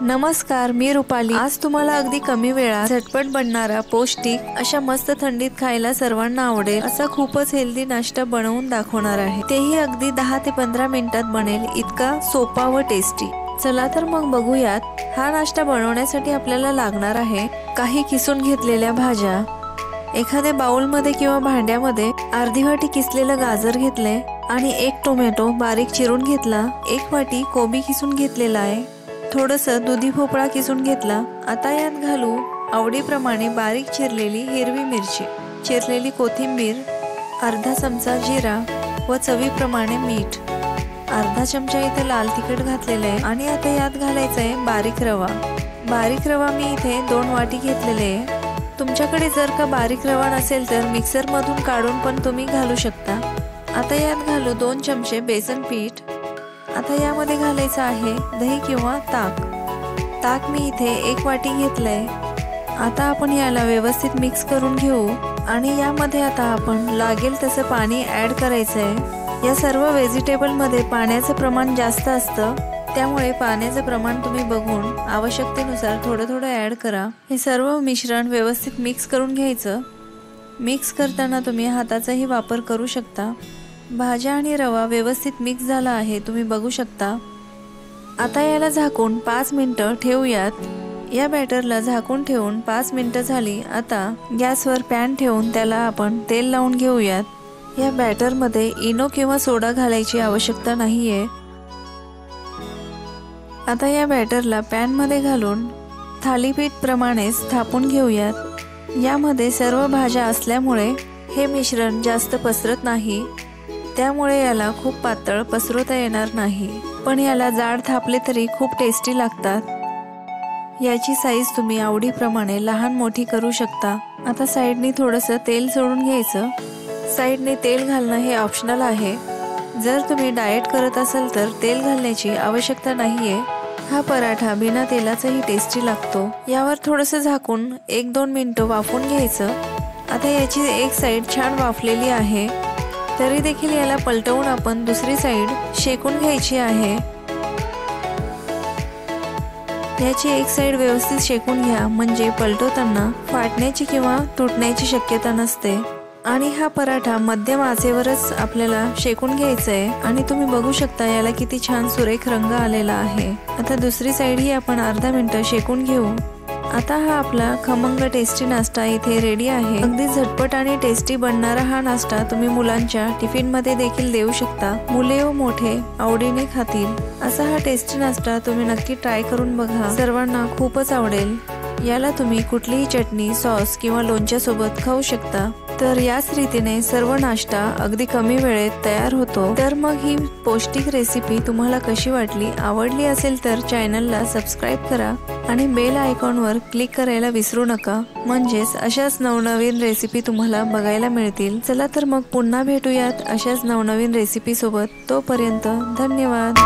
नमस्कार, मी रुपाली। आज तुम्हाला अगदी कमी वेळात झटपट बनणारा पौष्टिक अशा मस्त थंडीत खायला सर्वांना आवडेल असा खूपच हेल्दी नाश्ता बनवून दाखवणार आहे। तेही अगदी 10 ते 15 मिनिटात बनेल इतका सोपा व टेस्टी। चला तर मग बघूयात। हा नाश्ता बनवण्यासाठी आपल्याला लागणार आहे काही किसून घेतलेल्या भाज्या, एखाद्या बाउल मध्ये किंवा भांड्यामध्ये अर्धी वाटी किसलेलं गाजर घेतले आणि एक टोमॅटो बारीक चिरून घेतला, एक वाटी कोबी किसून घेतलेला आहे, थोडंसं दुधी भोपळा किसून घेतला। आता यात घालू आवडीप्रमाणे बारीक चिरलेली हिरवी मिरची, चिरलेली कोथिंबीर, अर्धा चमचा जिरा व चवीप्रमाणे मीठ, अर्धा चमचा इथे लाल तिखट घातलेलं आहे आणि आता यात घालायचं आहे बारीक रवा। बारीक रवा मी इथे 2 वाटी घेतलेले आहे। तुमच्याकडे जर का बारीक रवा नसेल तर मिक्सर मधून काढून पण तुम्ही घालू शकता। आता यात घालू 2 चमचे बेसन पीठ। आता यामध्ये घालायचं आहे दही किंवा ताक। ताक मी इथे 1 वाटी घेतलंय। आता आपण याला व्यवस्थित मिक्स करून घेऊ आणि यामध्ये आता आपण लागेल तसं पाणी ऍड करायचंय। या सर्व व्हेजिटेबल मध्ये पाण्याचं प्रमाण जास्त असतं, त्यामुळे पाण्याचं प्रमाण तुम्ही बघून आवश्यकतेनुसार थोडं ऍड करा। हे सर्व मिश्रण व्यवस्थित मिक्स करून घ्यायचं। मिक्स करताना तुम्ही हाताचाही वापर करू शकता। भाज्या आणि रवा व्यवस्थित मिक्स झाला आहे, तुम्ही बघू शकता। आता याला झाकून 5 मिनिटं ठेवूयात। या बॅटरला झाकून ठेवून 5 मिनिटं झाली। आता गॅसवर पॅन ठेवून त्याला आपण तेल लावून घेऊयात। या बॅटर मध्ये इनो किंवा सोडा घालायची आवश्यकता नाहीये। आता या बॅटरला पॅन मध्ये घालून थालीपीठ प्रमाणेच थापून घेऊयात। यामध्ये सर्व भाज्या असल्यामुळे हे मिश्रण जास्त पसरत नाही, त्यामुळे याला खूप पातळ पसरवता येणार नाही, पण याला जाड थापले तरी खूप टेस्टी लागतात। याची साईज तुम्ही आवडीप्रमाणे लहान मोठी करू शकता। आता साइडनी थोडंसं तेल सोडून घ्यायचं। साइडने तेल घालणं हे ऑप्शनल आहे। जर तुम्ही डाएट करत असाल तर तेल घालण्याची आवश्यकता नाहीये। हा पराठा बिना तेलाचाही टेस्टी लागतो। यावर थोडंसं झाकून 1-2 मिनिटं वाफवून घ्यायचं। आता याची एक साइड छान वाफलेली आहे, तरी देखील याला पलटवून आपण दुसरी साइड शेकून घ्यायची आहे। याची एक साइड व्यवस्थित शेकून घ्या, म्हणजे पलटवताना फाटण्याची किंवा तुटण्याची शक्यता नसते। आणि हा पराठा मध्यम आचेवरच आपल्याला शेकून घ्यायचा आहे आणि तुम्ही बघू शकता याला किती छान सुरेख रंग आलेला आहे। आता दुसरी साइड ही आपण अर्धा मिनिट शेकून घेऊ। आता हा आपला खमंग टेस्टी नाश्ता इथे रेडी आहे। अगदी झटपट आणि टेस्टी बनणारा हा नाश्ता तुम्ही मुलांच्या टिफिन मध्ये देखील देऊ शकता। मुले व मोठे आवडीने खातील असा हा टेस्टी नाश्ता तुम्ही नक्की ट्राय करून बघा, सर्वांना खूपच आवडेल। याला तुम्ही कुठलीही चटणी, सॉस किंवा लोणच्या सोबत खाऊ शकता। तर याच रीतीने सर्व नाश्ता अगदी कमी वेळेत तयार होतो। तर मग ही पौष्टिक रेसिपी तुम्हाला कशी वाटली? आवडली असेल तर चॅनलला सबस्क्राईब करा आणि बेल आयकॉनवर क्लिक करायला विसरू नका, म्हणजेच अशाच नवनवीन रेसिपी तुम्हाला बघायला मिळतील। चला तर मग पुन्हा भेटूयात अशाच नवनवीन रेसिपी सोबत। तोपर्यंत धन्यवाद।